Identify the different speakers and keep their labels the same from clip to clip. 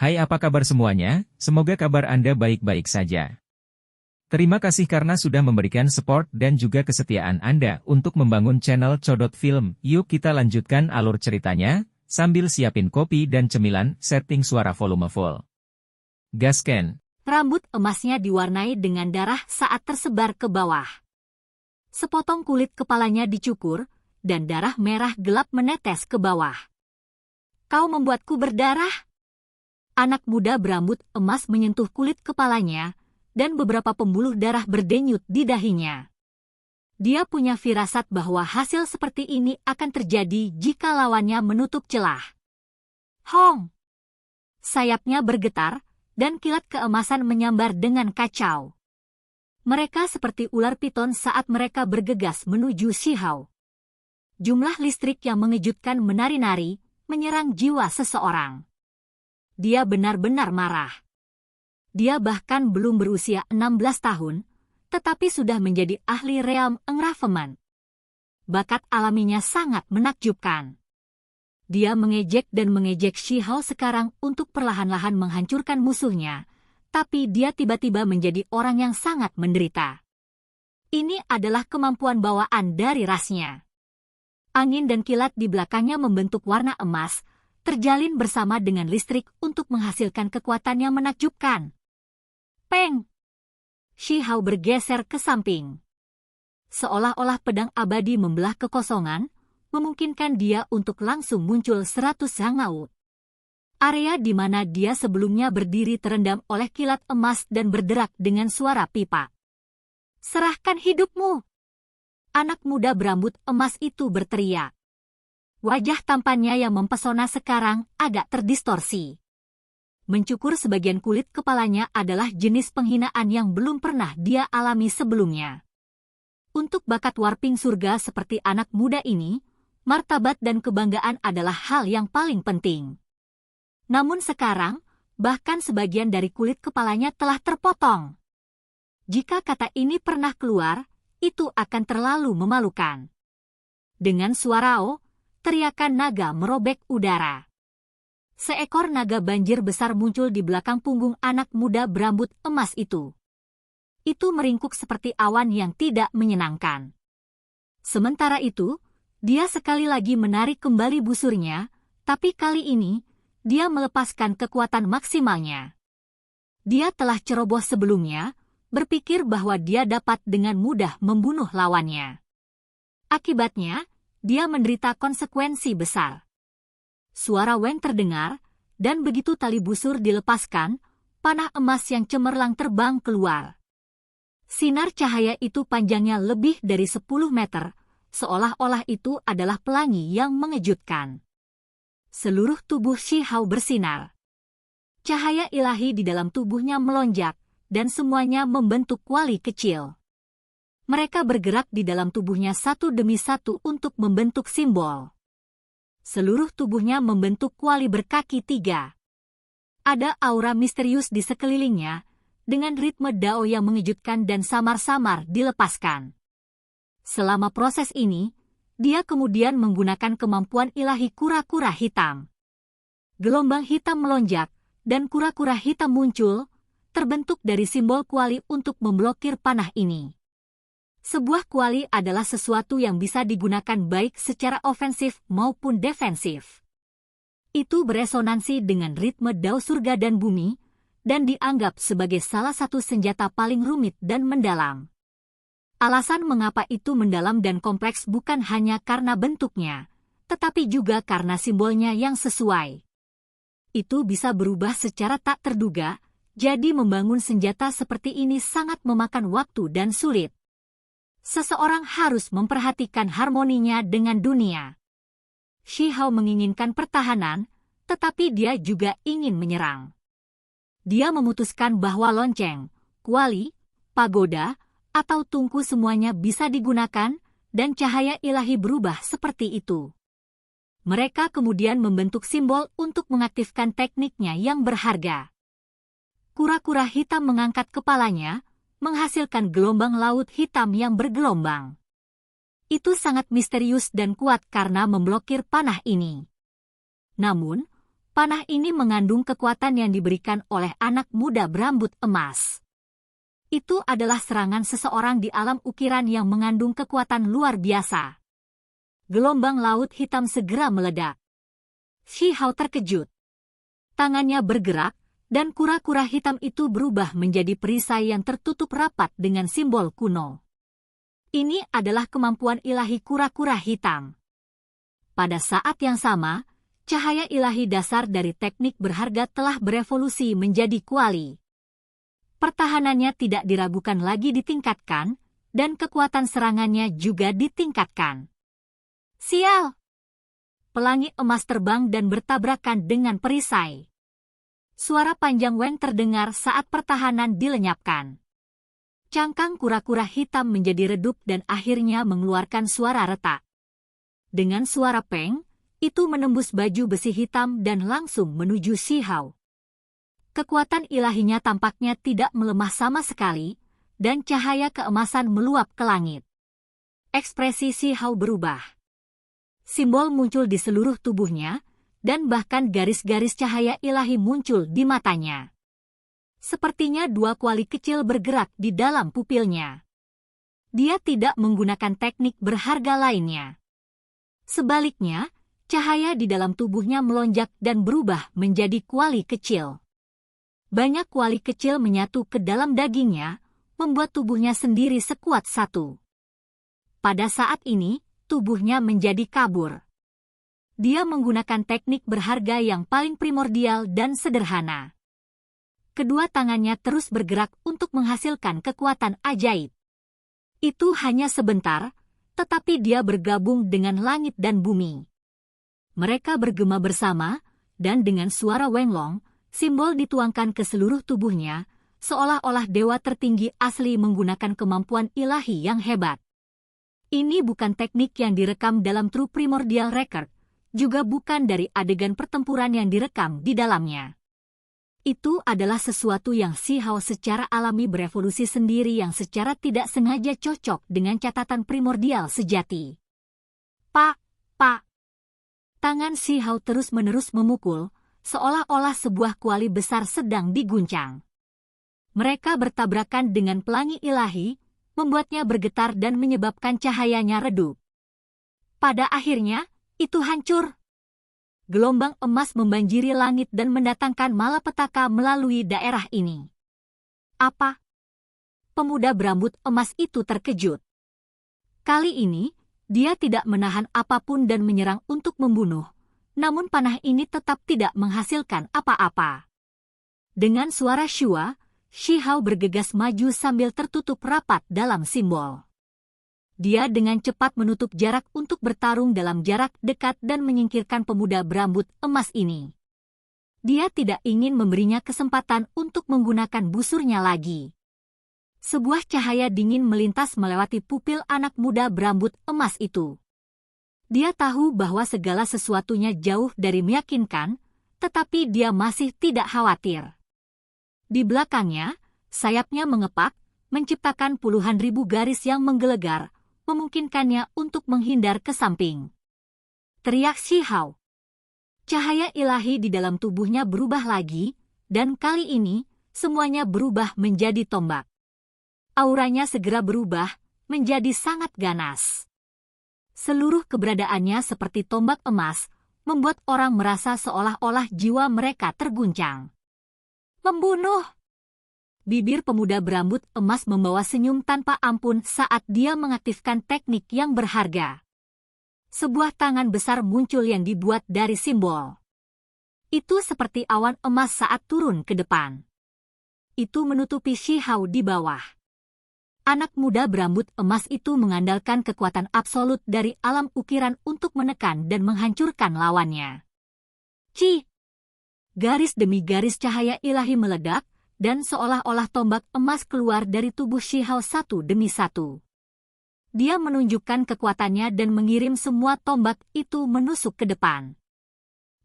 Speaker 1: Hai, apa kabar semuanya? Semoga kabar Anda baik-baik saja. Terima kasih karena sudah memberikan support dan juga kesetiaan Anda untuk membangun channel Codot Film. Yuk kita lanjutkan alur ceritanya, sambil siapin kopi dan cemilan, setting suara volume full. Gasken.
Speaker 2: Rambut emasnya diwarnai dengan darah saat tersebar ke bawah. Sepotong kulit kepalanya dicukur, dan darah merah gelap menetes ke bawah. Kau membuatku berdarah? Anak muda berambut emas menyentuh kulit kepalanya, dan beberapa pembuluh darah berdenyut di dahinya. Dia punya firasat bahwa hasil seperti ini akan terjadi jika lawannya menutup celah. Hong! Sayapnya bergetar, dan kilat keemasan menyambar dengan kacau. Mereka seperti ular piton saat mereka bergegas menuju Shihao. Jumlah listrik yang mengejutkan menari-nari, menyerang jiwa seseorang. Dia benar-benar marah. Dia bahkan belum berusia 16 tahun, tetapi sudah menjadi ahli realm engravemen. Bakat alaminya sangat menakjubkan. Dia mengejek dan mengejek Shihao sekarang untuk perlahan-lahan menghancurkan musuhnya, tapi dia tiba-tiba menjadi orang yang sangat menderita. Ini adalah kemampuan bawaan dari rasnya. Angin dan kilat di belakangnya membentuk warna emas, terjalin bersama dengan listrik untuk menghasilkan kekuatan yang menakjubkan. Peng! Shihao bergeser ke samping. Seolah-olah pedang abadi membelah kekosongan, memungkinkan dia untuk langsung muncul 100 hangaut. Area di mana dia sebelumnya berdiri terendam oleh kilat emas dan berderak dengan suara pipa. Serahkan hidupmu! Anak muda berambut emas itu berteriak. Wajah tampannya yang mempesona sekarang agak terdistorsi. Mencukur sebagian kulit kepalanya adalah jenis penghinaan yang belum pernah dia alami sebelumnya. Untuk bakat warping surga seperti anak muda ini, martabat dan kebanggaan adalah hal yang paling penting. Namun sekarang, bahkan sebagian dari kulit kepalanya telah terpotong. Jika kata ini pernah keluar, itu akan terlalu memalukan. Dengan suara teriakan naga merobek udara. Seekor naga banjir besar muncul di belakang punggung anak muda berambut emas itu. Itu meringkuk seperti awan yang tidak menyenangkan. Sementara itu, dia sekali lagi menarik kembali busurnya, tapi kali ini, dia melepaskan kekuatan maksimalnya. Dia telah ceroboh sebelumnya, berpikir bahwa dia dapat dengan mudah membunuh lawannya. Akibatnya, dia menderita konsekuensi besar. Suara Weng terdengar, dan begitu tali busur dilepaskan, panah emas yang cemerlang terbang keluar. Sinar cahaya itu panjangnya lebih dari 10 meter, seolah-olah itu adalah pelangi yang mengejutkan. Seluruh tubuh Shihao bersinar. Cahaya ilahi di dalam tubuhnya melonjak, dan semuanya membentuk kuali kecil. Mereka bergerak di dalam tubuhnya satu demi satu untuk membentuk simbol. Seluruh tubuhnya membentuk kuali berkaki 3. Ada aura misterius di sekelilingnya, dengan ritme Dao yang mengejutkan dan samar-samar dilepaskan. Selama proses ini, dia kemudian menggunakan kemampuan ilahi kura-kura hitam. Gelombang hitam melonjak, dan kura-kura hitam muncul, terbentuk dari simbol kuali untuk memblokir panah ini. Sebuah kuali adalah sesuatu yang bisa digunakan baik secara ofensif maupun defensif. Itu beresonansi dengan ritme Dao surga dan bumi, dan dianggap sebagai salah satu senjata paling rumit dan mendalam. Alasan mengapa itu mendalam dan kompleks bukan hanya karena bentuknya, tetapi juga karena simbolnya yang sesuai. Itu bisa berubah secara tak terduga, jadi membangun senjata seperti ini sangat memakan waktu dan sulit. Seseorang harus memperhatikan harmoninya dengan dunia. Shihao menginginkan pertahanan, tetapi dia juga ingin menyerang. Dia memutuskan bahwa lonceng, kuali, pagoda, atau tungku semuanya bisa digunakan, dan cahaya ilahi berubah seperti itu. Mereka kemudian membentuk simbol untuk mengaktifkan tekniknya yang berharga. Kura-kura hitam mengangkat kepalanya, menghasilkan gelombang laut hitam yang bergelombang. Itu sangat misterius dan kuat karena memblokir panah ini. Namun, Panah ini mengandung kekuatan yang diberikan oleh anak muda berambut emas. Itu adalah serangan seseorang di alam ukiran yang mengandung kekuatan luar biasa. Gelombang laut hitam segera meledak. Shi Hao terkejut. Tangannya bergerak, dan kura-kura hitam itu berubah menjadi perisai yang tertutup rapat dengan simbol kuno. Ini adalah kemampuan ilahi kura-kura hitam. Pada saat yang sama, cahaya ilahi dasar dari teknik berharga telah berevolusi menjadi kuali. Pertahanannya tidak diragukan lagi ditingkatkan, dan kekuatan serangannya juga ditingkatkan. Sial! Pelangi emas terbang dan bertabrakan dengan perisai. Suara panjang Wen terdengar saat pertahanan dilenyapkan. Cangkang kura-kura hitam menjadi redup dan akhirnya mengeluarkan suara retak. Dengan suara peng, itu menembus baju besi hitam dan langsung menuju Shi Hao. Kekuatan ilahinya tampaknya tidak melemah sama sekali, dan cahaya keemasan meluap ke langit. Ekspresi Shi Hao berubah. Simbol muncul di seluruh tubuhnya, dan bahkan garis-garis cahaya ilahi muncul di matanya. Sepertinya dua kuali kecil bergerak di dalam pupilnya. Dia tidak menggunakan teknik berharga lainnya. Sebaliknya, cahaya di dalam tubuhnya melonjak dan berubah menjadi kuali kecil. Banyak kuali kecil menyatu ke dalam dagingnya, membuat tubuhnya sendiri sekuat satu. Pada saat ini, tubuhnya menjadi kabur. Dia menggunakan teknik berharga yang paling primordial dan sederhana. Kedua tangannya terus bergerak untuk menghasilkan kekuatan ajaib. Itu hanya sebentar, tetapi dia bergabung dengan langit dan bumi. Mereka bergema bersama, dan dengan suara Wenglong, simbol dituangkan ke seluruh tubuhnya, seolah-olah dewa tertinggi asli menggunakan kemampuan ilahi yang hebat. Ini bukan teknik yang direkam dalam True Primordial Record, juga bukan dari adegan pertempuran yang direkam di dalamnya. Itu adalah sesuatu yang Shi Hao secara alami berevolusi sendiri yang secara tidak sengaja cocok dengan catatan primordial sejati. Pak. Tangan Shi Hao terus-menerus memukul, seolah-olah sebuah kuali besar sedang diguncang. Mereka bertabrakan dengan pelangi ilahi, membuatnya bergetar dan menyebabkan cahayanya redup. Pada akhirnya, itu hancur. Gelombang emas membanjiri langit dan mendatangkan malapetaka melalui daerah ini. Apa? Pemuda berambut emas itu terkejut. Kali ini, dia tidak menahan apapun dan menyerang untuk membunuh, namun panah ini tetap tidak menghasilkan apa-apa. Dengan suara syua, Shi Hao bergegas maju sambil tertutup rapat dalam simbol. Dia dengan cepat menutup jarak untuk bertarung dalam jarak dekat dan menyingkirkan pemuda berambut emas ini. Dia tidak ingin memberinya kesempatan untuk menggunakan busurnya lagi. Sebuah cahaya dingin melintas melewati pupil anak muda berambut emas itu. Dia tahu bahwa segala sesuatunya jauh dari meyakinkan, tetapi dia masih tidak khawatir. Di belakangnya, sayapnya mengepak, menciptakan puluhan ribu garis yang menggelegar, memungkinkannya untuk menghindar ke samping. Teriak Shi Hao. Cahaya ilahi di dalam tubuhnya berubah lagi, dan kali ini, semuanya berubah menjadi tombak. Auranya segera berubah, menjadi sangat ganas. Seluruh keberadaannya seperti tombak emas, membuat orang merasa seolah-olah jiwa mereka terguncang. Membunuh! Bibir pemuda berambut emas membawa senyum tanpa ampun saat dia mengaktifkan teknik yang berharga. Sebuah tangan besar muncul yang dibuat dari simbol. Itu seperti awan emas saat turun ke depan. Itu menutupi Shi Hao di bawah. Anak muda berambut emas itu mengandalkan kekuatan absolut dari alam ukiran untuk menekan dan menghancurkan lawannya. Garis demi garis cahaya ilahi meledak, dan seolah-olah tombak emas keluar dari tubuh Shi Hao satu demi satu. Dia menunjukkan kekuatannya dan mengirim semua tombak itu menusuk ke depan.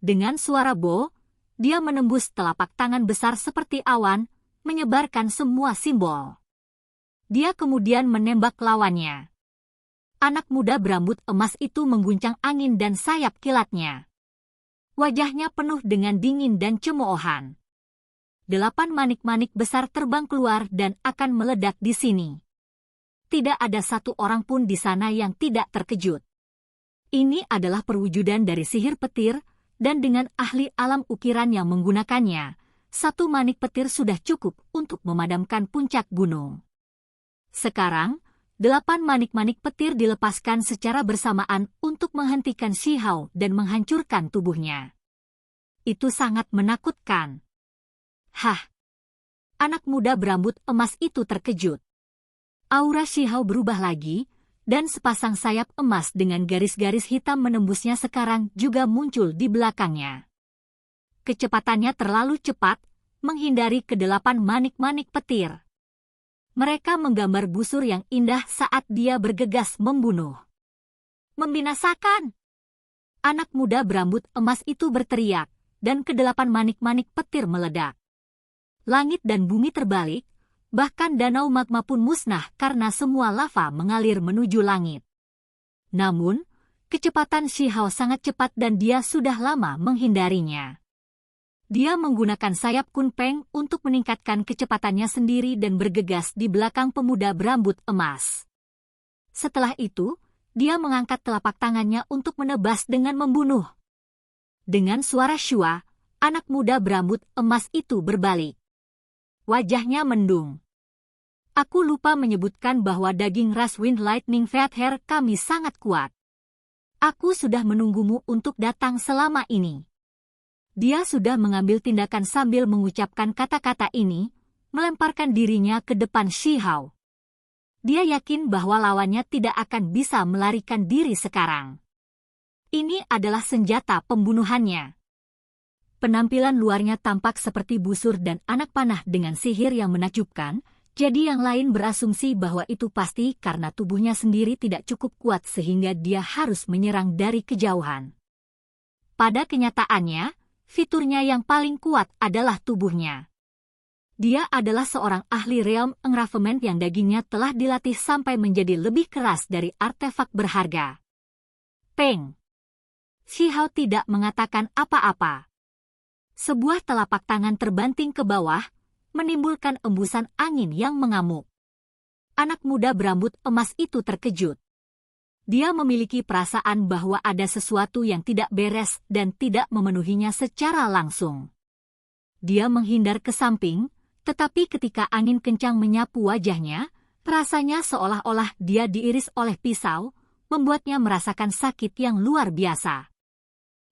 Speaker 2: Dengan suara bo, dia menembus telapak tangan besar seperti awan, menyebarkan semua simbol. Dia kemudian menembak lawannya. Anak muda berambut emas itu mengguncang angin dan sayap kilatnya. Wajahnya penuh dengan dingin dan cemoohan. 8 manik-manik besar terbang keluar dan akan meledak di sini. Tidak ada satu orang pun di sana yang tidak terkejut. Ini adalah perwujudan dari sihir petir, dan dengan ahli alam ukiran yang menggunakannya, 1 manik petir sudah cukup untuk memadamkan puncak gunung. Sekarang, 8 manik-manik petir dilepaskan secara bersamaan untuk menghentikan Shi Hao dan menghancurkan tubuhnya. Itu sangat menakutkan. Hah! Anak muda berambut emas itu terkejut. Aura Shi Hao berubah lagi, dan sepasang sayap emas dengan garis-garis hitam menembusnya sekarang juga muncul di belakangnya. Kecepatannya terlalu cepat, menghindari ke-8 manik-manik petir. Mereka menggambar busur yang indah saat dia bergegas membunuh. Membinasakan! Anak muda berambut emas itu berteriak, dan ke-8 manik-manik petir meledak. Langit dan bumi terbalik, bahkan danau magma pun musnah karena semua lava mengalir menuju langit. Namun, kecepatan Shi Hao sangat cepat dan dia sudah lama menghindarinya. Dia menggunakan sayap kunpeng untuk meningkatkan kecepatannya sendiri dan bergegas di belakang pemuda berambut emas. Setelah itu, dia mengangkat telapak tangannya untuk menebas dengan membunuh. Dengan suara syua, anak muda berambut emas itu berbalik. Wajahnya mendung. Aku lupa menyebutkan bahwa daging ras Wind Lightning Feather kami sangat kuat. Aku sudah menunggumu untuk datang selama ini. Dia sudah mengambil tindakan sambil mengucapkan kata-kata ini, melemparkan dirinya ke depan Shi Hao. Dia yakin bahwa lawannya tidak akan bisa melarikan diri sekarang. Ini adalah senjata pembunuhannya. Penampilan luarnya tampak seperti busur dan anak panah dengan sihir yang menakjubkan, jadi yang lain berasumsi bahwa itu pasti karena tubuhnya sendiri tidak cukup kuat sehingga dia harus menyerang dari kejauhan. Pada kenyataannya, fiturnya yang paling kuat adalah tubuhnya. Dia adalah seorang ahli realm engraftment yang dagingnya telah dilatih sampai menjadi lebih keras dari artefak berharga. Peng! Shi Hao tidak mengatakan apa-apa. Sebuah telapak tangan terbanting ke bawah, menimbulkan embusan angin yang mengamuk. Anak muda berambut emas itu terkejut. Dia memiliki perasaan bahwa ada sesuatu yang tidak beres dan tidak memenuhinya secara langsung. Dia menghindar ke samping, tetapi ketika angin kencang menyapu wajahnya, rasanya seolah-olah dia diiris oleh pisau, membuatnya merasakan sakit yang luar biasa.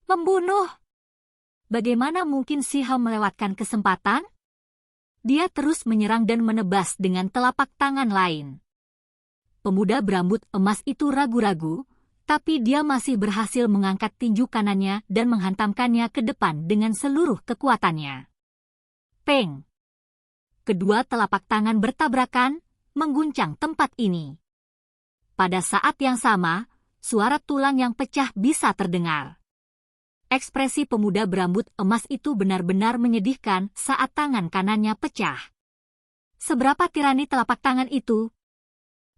Speaker 2: Membunuh! Bagaimana mungkin Shi Hao melewatkan kesempatan? Dia terus menyerang dan menebas dengan telapak tangan lain. Pemuda berambut emas itu ragu-ragu, tapi dia masih berhasil mengangkat tinju kanannya dan menghantamkannya ke depan dengan seluruh kekuatannya. Peng! Kedua telapak tangan bertabrakan, mengguncang tempat ini. Pada saat yang sama, suara tulang yang pecah bisa terdengar. Ekspresi pemuda berambut emas itu benar-benar menyedihkan saat tangan kanannya pecah. Seberapa tirani telapak tangan itu?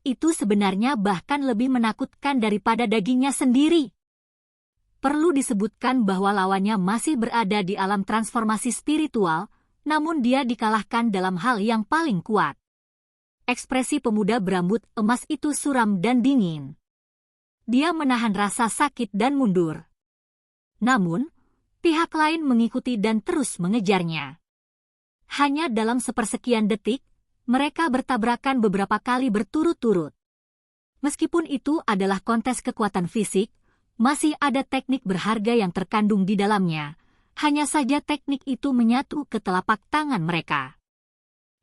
Speaker 2: Itu sebenarnya bahkan lebih menakutkan daripada dagingnya sendiri. Perlu disebutkan bahwa lawannya masih berada di alam transformasi spiritual, namun dia dikalahkan dalam hal yang paling kuat. Ekspresi pemuda berambut emas itu suram dan dingin. Dia menahan rasa sakit dan mundur. Namun, pihak lain mengikuti dan terus mengejarnya. Hanya dalam sepersekian detik, mereka bertabrakan beberapa kali berturut-turut. Meskipun itu adalah kontes kekuatan fisik, masih ada teknik berharga yang terkandung di dalamnya. Hanya saja teknik itu menyatu ke telapak tangan mereka.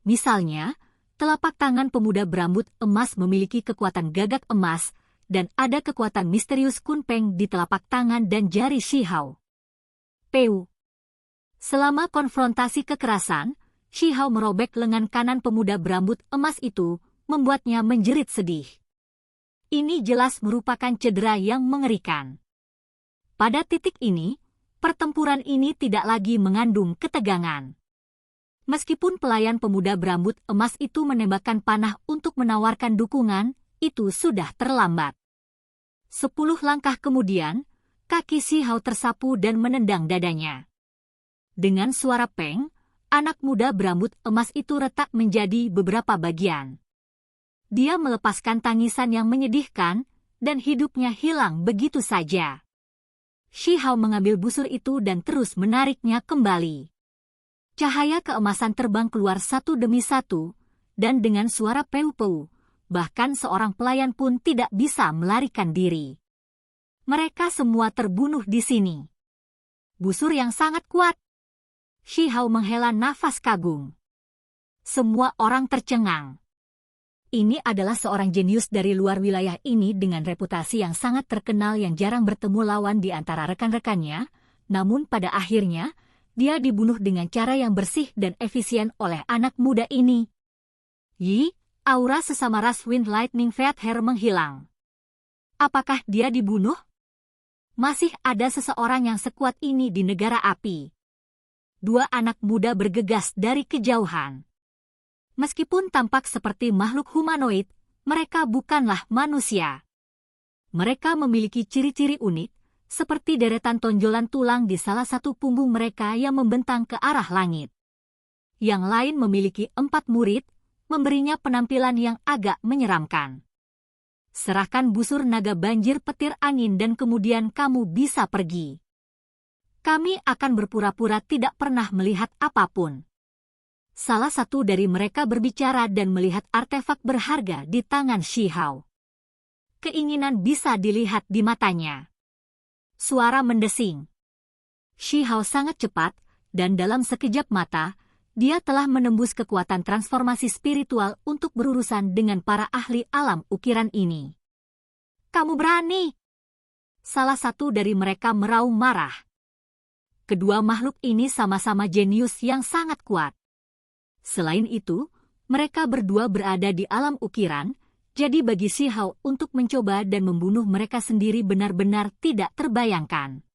Speaker 2: Misalnya, telapak tangan pemuda berambut emas memiliki kekuatan gagak emas, dan ada kekuatan misterius kunpeng di telapak tangan dan jari Shi Hao. Peu. Selama konfrontasi kekerasan, Shi Hao merobek lengan kanan pemuda berambut emas itu, membuatnya menjerit sedih. Ini jelas merupakan cedera yang mengerikan. Pada titik ini, pertempuran ini tidak lagi mengandung ketegangan. Meskipun pelayan pemuda berambut emas itu menembakkan panah untuk menawarkan dukungan, itu sudah terlambat. 10 langkah kemudian, kaki Shi Hao tersapu dan menendang dadanya. Dengan suara peng, anak muda berambut emas itu retak menjadi beberapa bagian. Dia melepaskan tangisan yang menyedihkan, dan hidupnya hilang begitu saja. Shi Hao mengambil busur itu dan terus menariknya kembali. Cahaya keemasan terbang keluar satu demi satu, dan dengan suara peu-peu, bahkan seorang pelayan pun tidak bisa melarikan diri. Mereka semua terbunuh di sini. Busur yang sangat kuat. Shi Hao menghela nafas kagum. Semua orang tercengang. Ini adalah seorang jenius dari luar wilayah ini dengan reputasi yang sangat terkenal yang jarang bertemu lawan di antara rekan-rekannya, namun pada akhirnya, dia dibunuh dengan cara yang bersih dan efisien oleh anak muda ini. Yi, aura sesama ras Wind Lightning Fat Hair menghilang. Apakah dia dibunuh? Masih ada seseorang yang sekuat ini di negara api. Dua anak muda bergegas dari kejauhan. Meskipun tampak seperti makhluk humanoid, mereka bukanlah manusia. Mereka memiliki ciri-ciri unik, seperti deretan tonjolan tulang di salah satu punggung mereka yang membentang ke arah langit. Yang lain memiliki 4 murid, memberinya penampilan yang agak menyeramkan. Serahkan busur naga banjir petir angin dan kemudian kamu bisa pergi. Kami akan berpura-pura tidak pernah melihat apapun. Salah satu dari mereka berbicara dan melihat artefak berharga di tangan Shi Hao. Keinginan bisa dilihat di matanya. Suara mendesing. Shi Hao sangat cepat, dan dalam sekejap mata, dia telah menembus kekuatan transformasi spiritual untuk berurusan dengan para ahli alam ukiran ini. Kamu berani? Salah satu dari mereka meraung marah. Kedua makhluk ini sama-sama jenius yang sangat kuat. Selain itu, mereka berdua berada di alam ukiran, jadi bagi Shi Hao untuk mencoba dan membunuh mereka sendiri benar-benar tidak terbayangkan.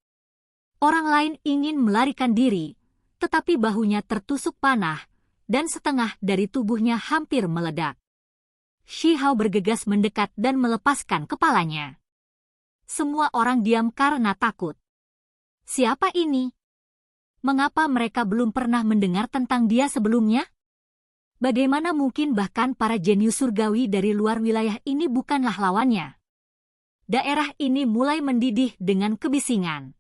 Speaker 2: Orang lain ingin melarikan diri, tetapi bahunya tertusuk panah, dan setengah dari tubuhnya hampir meledak. Shi Hao bergegas mendekat dan melepaskan kepalanya. Semua orang diam karena takut. Siapa ini? Mengapa mereka belum pernah mendengar tentang dia sebelumnya? Bagaimana mungkin bahkan para jenius surgawi dari luar wilayah ini bukanlah lawannya? Daerah ini mulai mendidih dengan kebisingan.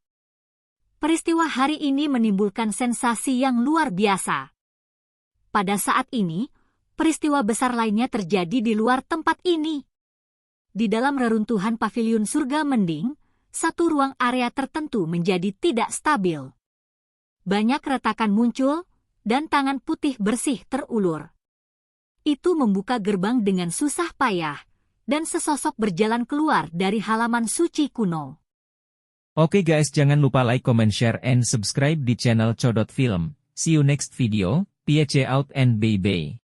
Speaker 2: Peristiwa hari ini menimbulkan sensasi yang luar biasa. Pada saat ini, peristiwa besar lainnya terjadi di luar tempat ini. Di dalam reruntuhan paviliun surga mending, satu ruang area tertentu menjadi tidak stabil. Banyak retakan muncul, dan tangan putih bersih terulur. Itu membuka gerbang dengan susah payah, dan sesosok berjalan keluar dari halaman suci kuno.
Speaker 1: Oke guys, jangan lupa like, comment, share, and subscribe di channel Codot Film. See you next video, peace out and bye-bye.